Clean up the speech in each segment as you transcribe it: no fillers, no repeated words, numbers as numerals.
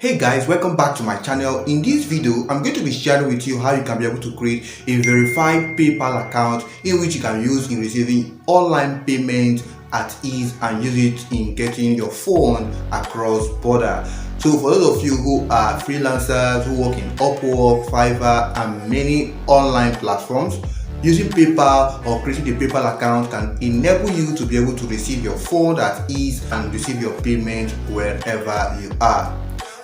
Hey guys, welcome back to my channel. In this video, I'm going to be sharing with you how you can be able to create a verified PayPal account in which you can use in receiving online payments at ease and use it in getting your phone across border. So for those of you who are freelancers who work in Upwork, Fiverr and many online platforms, using PayPal or creating a PayPal account can enable you to be able to receive your phone at ease and receive your payment wherever you are.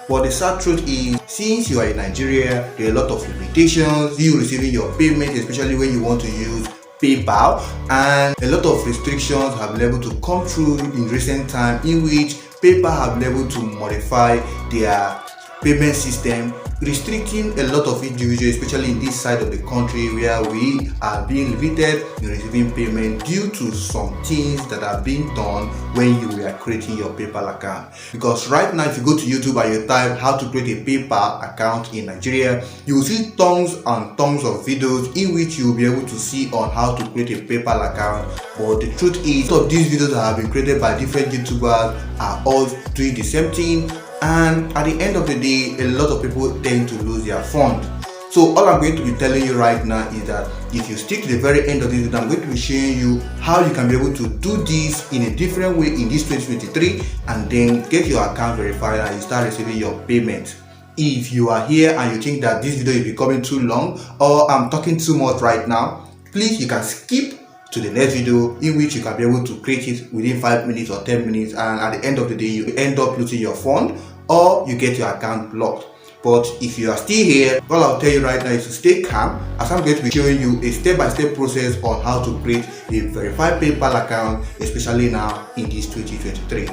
But the sad truth is, since you are in Nigeria, there are a lot of limitations you receiving your payment, especially when you want to use PayPal, and a lot of restrictions have been able to come through in recent time in which PayPal have been able to modify their payment system, restricting a lot of individuals, especially in this side of the country where we are being limited in receiving payment due to some things that are being done when you were creating your PayPal account. Because right now, if you go to YouTube and you type how to create a PayPal account in Nigeria, you will see tons and tons of videos in which you will be able to see on how to create a PayPal account. But the truth is, some of these videos that have been created by different YouTubers are all doing the same thing. And at the end of the day, a lot of people tend to lose their fund. So all I'm going to be telling you right now is that if you stick to the very end of this video, I'm going to be showing you how you can be able to do this in a different way in this 2023 and then get your account verified and you start receiving your payment. If you are here and you think that this video is becoming too long or I'm talking too much right now, please you can skip to the next video in which you can be able to create it within 5 minutes or 10 minutes, and at the end of the day you end up losing your fund or you get your account blocked. But if you are still here, all I'll tell you right now is to stay calm, as I'm going to be showing you a step-by-step process on how to create a verified PayPal account, especially now in this 2023.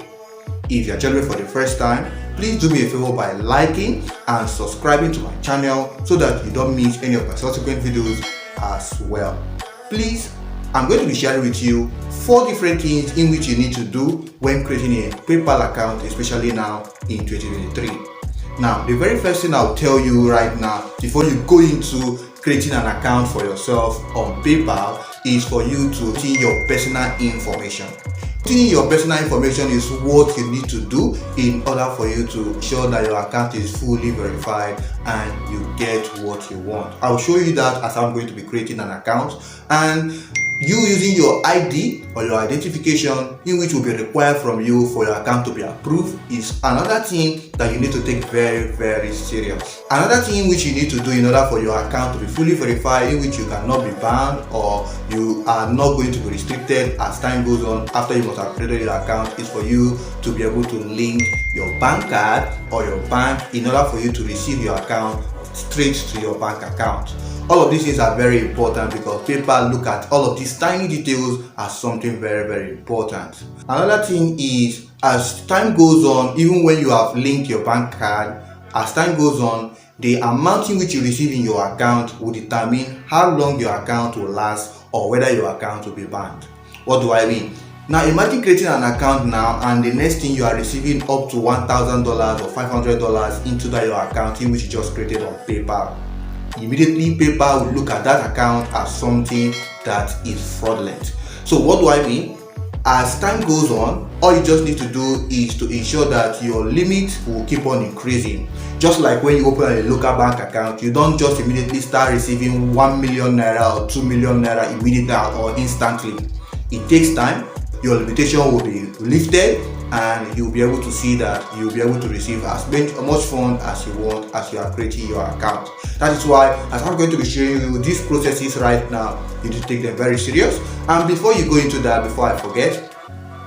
If you are joining me for the first time, please do me a favor by liking and subscribing to my channel so that you don't miss any of my subsequent videos as well. Please, I'm going to be sharing with you 4 different things in which you need to do when creating a PayPal account, especially now in 2023. Now, the very first thing I'll tell you right now before you go into creating an account for yourself on PayPal is for you to put in your personal information. Putting in your personal information is what you need to do in order for you to ensure that your account is fully verified and you get what you want. I'll show you that as I'm going to be creating an account, and you using your ID or your identification in which will be required from you for your account to be approved is another thing that you need to take very serious. Another thing which you need to do in order for your account to be fully verified, in which you cannot be banned or you are not going to be restricted as time goes on after you must have created your account, is for you to be able to link your bank card or your bank in order for you to receive your account straight to your bank account. All of these things are very important because PayPal look at all of these tiny details as something very important. Another thing is, as time goes on, even when you have linked your bank card, as time goes on, the amount in which you receive in your account will determine how long your account will last or whether your account will be banned. What do I mean? Now imagine creating an account now and the next thing you are receiving up to $1,000 or $500 into that your account in which you just created on PayPal. Immediately PayPal will look at that account as something that is fraudulent. So what do I mean? As time goes on, all you just need to do is to ensure that your limit will keep on increasing. Just like when you open a local bank account, you don't just immediately start receiving 1 million naira or 2 million naira immediately or instantly. It takes time. Your limitation will be lifted and you'll be able to see that you'll be able to receive as much fund as you want as you are creating your account. That is why, as I'm going to be showing you these processes right now, you need to take them very serious. And before you go into that, before I forget,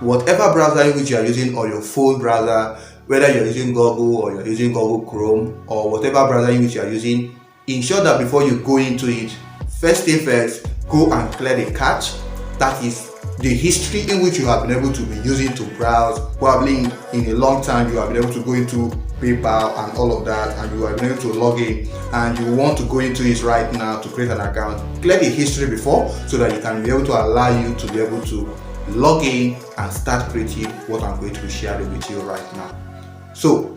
whatever browser in which you are using or your phone browser, whether you're using Google or you're using Google Chrome or whatever browser in which you are using, ensure that before you go into it, first thing first, go and clear the cache. That is the history in which you have been able to be using to browse. Probably in a long time you have been able to go into PayPal and all of that, and you have been able to log in and you want to go into it right now to create an account. Clear the history before so that you can be able to allow you to be able to log in and start creating what I'm going to be sharing with you right now. So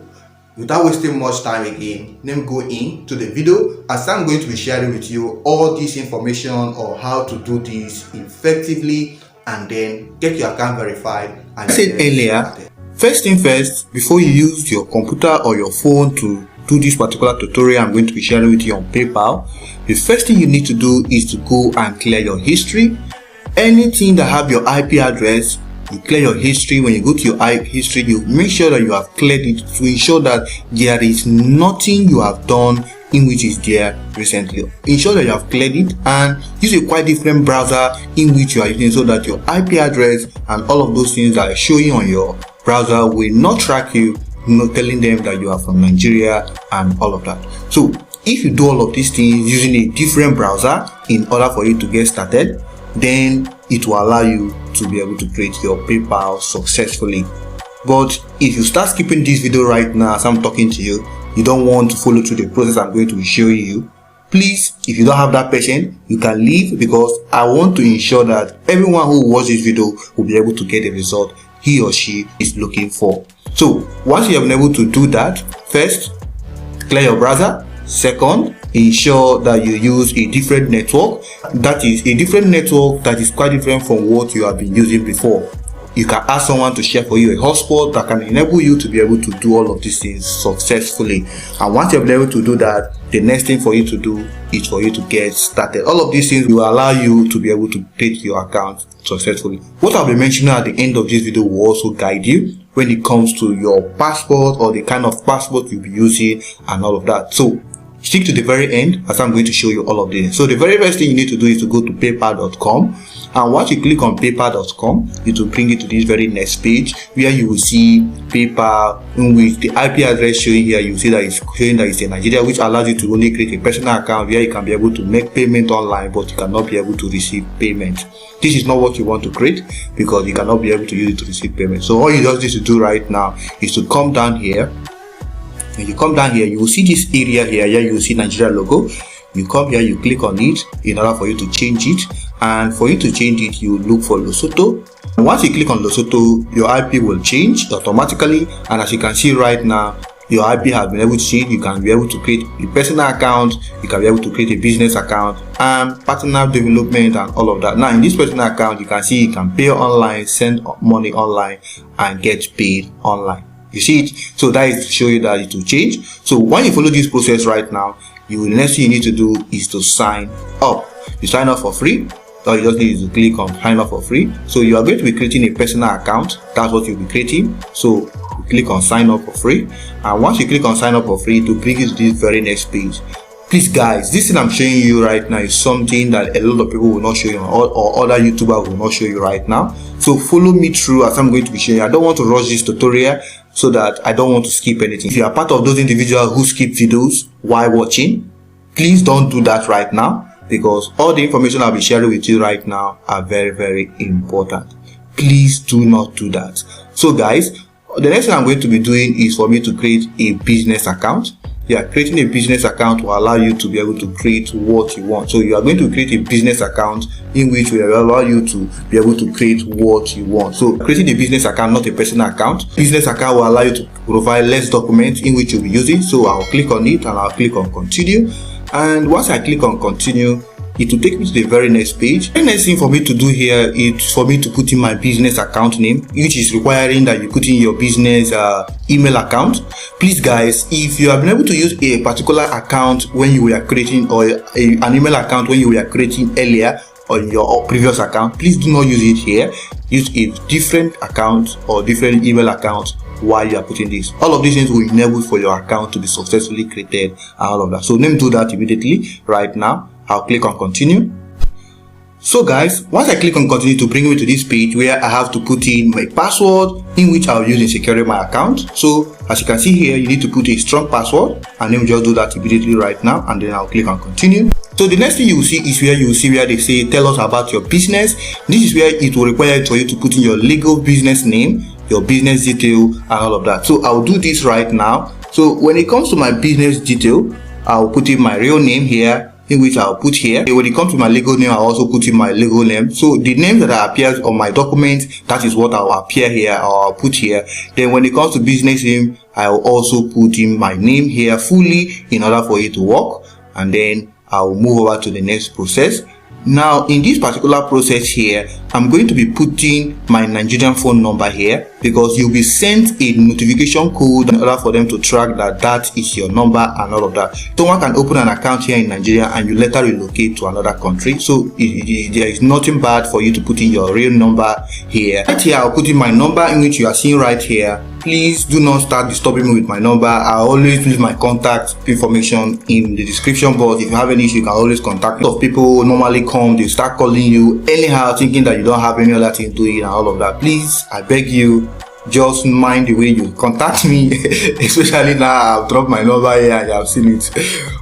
without wasting much time again, let me go into the video as I'm going to be sharing with you all this information on how to do this effectively and then get your account verified. And I said earlier, First thing first, before you use your computer or your phone to do this particular tutorial I'm going to be sharing with you on PayPal, the first thing you need to do is to go and clear your history. Anything that have your IP address, you clear your history. When you go to your history, you make sure that you have cleared it to ensure that there is nothing you have done in which is there recently. Ensure that you have cleared it and use a quite different browser in which you are using, so that your IP address and all of those things that are showing on your browser will not track you, telling them that you are from Nigeria and all of that. So if you do all of these things using a different browser in order for you to get started, then it will allow you to be able to create your PayPal successfully. But if you start skipping this video right now as I'm talking to you, you don't want to follow through the process I'm going to be showing you, please, if you don't have that patience, you can leave, because I want to ensure that everyone who watches this video will be able to get the result he or she is looking for. So once you have been able to do that, first, clear your browser. Second, ensure that you use a different network, that is a different network that is quite different from what you have been using before. You can ask someone to share for you a hotspot that can enable you to be able to do all of these things successfully. And once you're able to do that, the next thing for you to do is for you to get started. All of these things will allow you to be able to create your account successfully. What I'll be mentioning at the end of this video will also guide you when it comes to your passport or the kind of passport you'll be using and all of that. So stick to the very end as I'm going to show you all of this. So the very first thing you need to do is to go to paypal.com, and once you click on paypal.com, it will bring you to this very next page where you will see PayPal, in which the IP address showing here, you will see that it's showing that it's in Nigeria, which allows you to only create a personal account where you can be able to make payment online, but you cannot be able to receive payment. This is not what you want to create, because you cannot be able to use it to receive payment. So all you just need to do right now is to come down here. When you come down here, you will see this area here, you will see Nigeria logo. You come here, you click on it in order for you to change it, and for you to change it, you look for Lesotho. And once you click on Lesotho, your IP will change automatically, and as you can see right now, your IP has been able to change. You can be able to create a personal account, you can be able to create a business account, and partner development and all of that. Now in this personal account, you can see you can pay online, send money online, and get paid online. You see it? So that is to show you that it will change. So when you follow this process right now, the next thing you need to do is to sign up. You sign up for free. So you just need to click on sign up for free. So you are going to be creating a personal account. That's what you'll be creating. So you click on sign up for free. And once you click on sign up for free, to bring you to this very next page. Please guys, this thing I'm showing you right now is something that a lot of people will not show you, or other YouTubers will not show you right now. So follow me through as I'm going to be showing you. I don't want to rush this tutorial, so that I don't want to skip anything. If you are part of those individuals who skip videos while watching, please don't do that right now, because all the information I'll be sharing with you right now are very, very important. Please do not do that. So guys, the next thing I'm going to be doing is for me to create a business account. Yeah, creating a business account will allow you to be able to create what you want. So you are going to create a business account in which will allow you to be able to create what you want. So creating a business account, not a personal account. Business account will allow you to provide less documents in which you'll be using. So I'll click on it and I'll click on continue. And once I click on continue, it will take me to the very next page. The next thing for me to do here is for me to put in my business account name, which is requiring that you put in your business email account. Please guys, if you have been able to use a particular account when you were creating, or an email account when you were creating earlier on your previous account, please do not use it here. Use a different account or different email account while you are putting this. All of these things will enable for your account to be successfully created and all of that. So let me do that immediately right now. I'll click on continue. So guys, once I click on continue, to bring me to this page where I have to put in my password, in which I'll use in securing my account. So as you can see here, you need to put a strong password, and then we just do that immediately right now, and then I'll click on continue. So the next thing you will see is where you will see where they say tell us about your business. This is where it will require for you to put in your legal business name, your business detail, and all of that. So I'll do this right now. So when it comes to my business detail, I'll put in my real name here, in which I'll put here. When it comes to my legal name, I'll also put in my legal name. So the name that appears on my document, that is what I'll appear here, or I'll put here. Then when it comes to business name, I'll also put in my name here fully in order for it to work. And then I'll move over to the next process. Now in this particular process here, I'm going to be putting my Nigerian phone number here, because you'll be sent a notification code in order for them to track that is your number and all of that. Someone can open an account here in Nigeria and you later relocate to another country, so there is nothing bad for you to put in your real number here. Right here, I'll put in my number, in which you are seeing right here. Please do not start disturbing me with my number. I always leave my contact information in the description box. If you have any issue, you can always contact me. A lot of people normally come, they start calling you anyhow, thinking that you don't have any other thing to do and all of that. Please, I beg you, just mind the way you contact me. Especially now I've dropped my number here and you have seen it.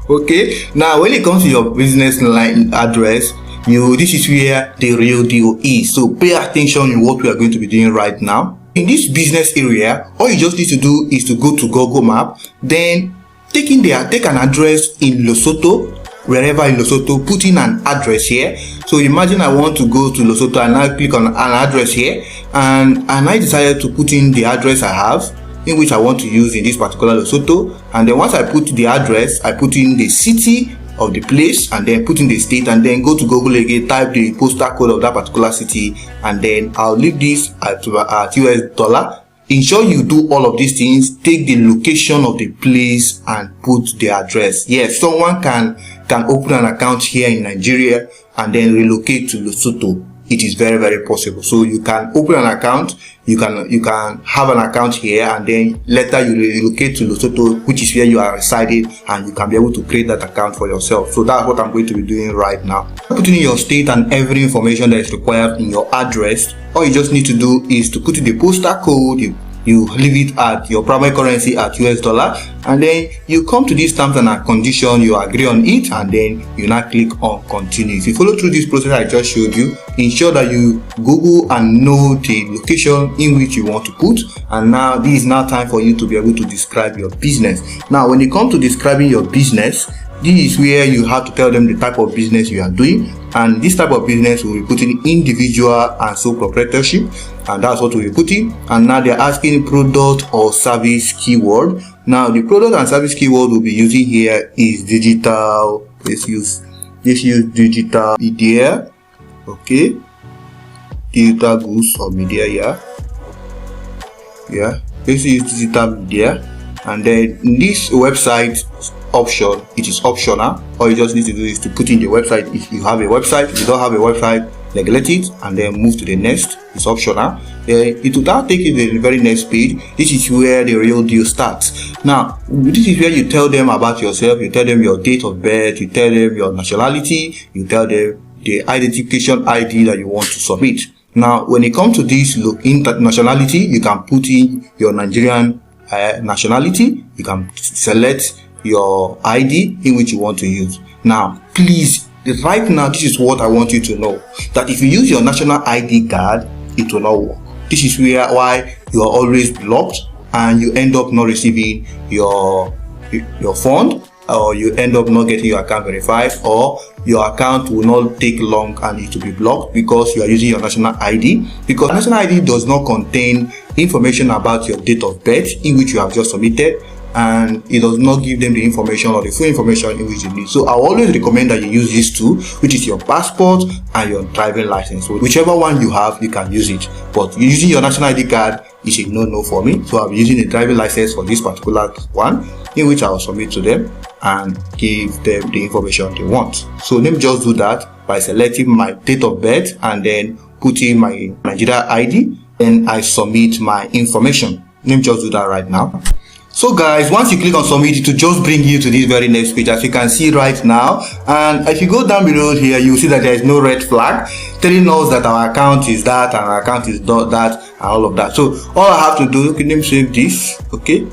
Okay, now when it comes to your business line address, this is where the real deal is. So pay attention in what we are going to be doing right now. In this business area, all you just need to do is to go to Google Map, then take an address in Lesotho, wherever in Lesotho, put in an address here. So imagine I want to go to Lesotho and I click on an address here, and I decided to put in the address I have, in which I want to use in this particular Lesotho. And then once I put the address, I put in the city of the place, and then put in the state, and then go to Google again, type the postal code of that particular city, and then I'll leave this at US dollar. Ensure you do all of these things. Take the location of the place and put the address. Yes, someone can open an account here in Nigeria and then relocate to Lesotho. It is very, very possible. So you can open an account, you can have an account here, and then later you relocate to Lesotho, which is where you are residing, and you can be able to create that account for yourself. So that's what I'm going to be doing right now. Putting in your state and every information that is required in your address. All you just need to do is to put in the postal code. You leave it at your primary currency at US dollar, and then you come to these terms and conditions, you agree on it, and then you now click on continue. If you follow through this process I just showed you, ensure that you Google and know the location in which you want to put. And now this is now time for you to be able to describe your business. Now when you come to describing your business, this is where you have to tell them the type of business you are doing, and this type of business will be putting individual and sole proprietorship, and that's what we'll be putting. And now they're asking product or service keyword. Now the product and service keyword we'll be using here is digital. Let's use digital media. Okay, digital goods or media. Let's use digital media. And then in this website option, it is optional. All you just need to do is to put in the website if you have a website. If you don't have a website, neglect it and then move to the next. It's optional. It will now take you to the very next page. This is where the real deal starts. Now this is where you tell them about yourself. You tell them your date of birth, you tell them your nationality, you tell them the identification ID that you want to submit. Now when it comes to this nationality, you can put in your Nigerian nationality. You can select your ID in which you want to use. Now please, right now, this is what I want you to know, that if you use your national ID card, it will not work. This is why you are always blocked and you end up not receiving your fund, or you end up not getting your account verified, or your account will not take long and it will be blocked because you are using your national ID. Because national ID does not contain information about your date of birth in which you have just submitted, and it does not give them the information or the full information in which you need. So I always recommend that you use these two, which is your passport and your driving license. So whichever one you have, you can use it. But using your national ID card is a no-no for me. So I'll be using a driving license for this particular one, in which I will submit to them and give them the information they want. So let me just do that by selecting my date of birth and then putting my Nigeria ID, and I submit my information. Let me just do that right now. So guys, once you click on submit, it will just bring you to this very next page, as you can see right now. And if you go down below here, you will see that there is no red flag telling us that our account is that and our account is that and all of that. So all I have to do, okay, let me save this. Okay,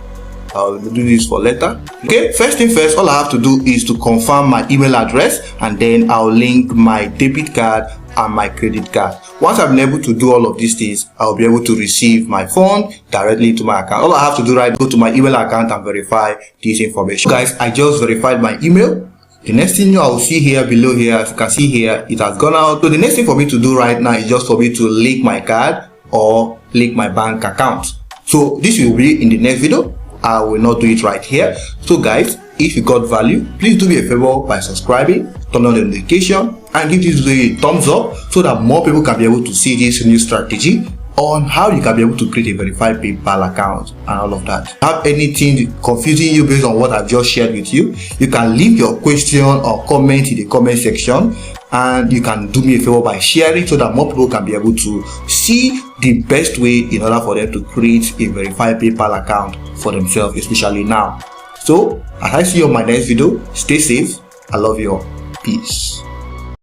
I'll do this for later. Okay, first thing first, all I have to do is to confirm my email address, and then I'll link my debit card and my credit card. Once I've been able to do all of these things, I'll be able to receive my fund directly to my account. All I have to do go to my email account and verify this information. Guys, I just verified my email. The next thing I will see here below here, as you can see here, it has gone out. So the next thing for me to do right now is just for me to link my card or link my bank account. So this will be in the next video. I will not do it right here. So guys, if you got value, please do me a favor by subscribing, turn on the notification, and give this video a thumbs up so that more people can be able to see this new strategy on how you can be able to create a verified PayPal account and all of that. If you have anything confusing you based on what I've just shared with you, you can leave your question or comment in the comment section, and you can do me a favor by sharing so that more people can be able to see the best way in order for them to create a verified PayPal account for themselves, especially now. So as I see you on my next video, stay safe. I love you all. Peace.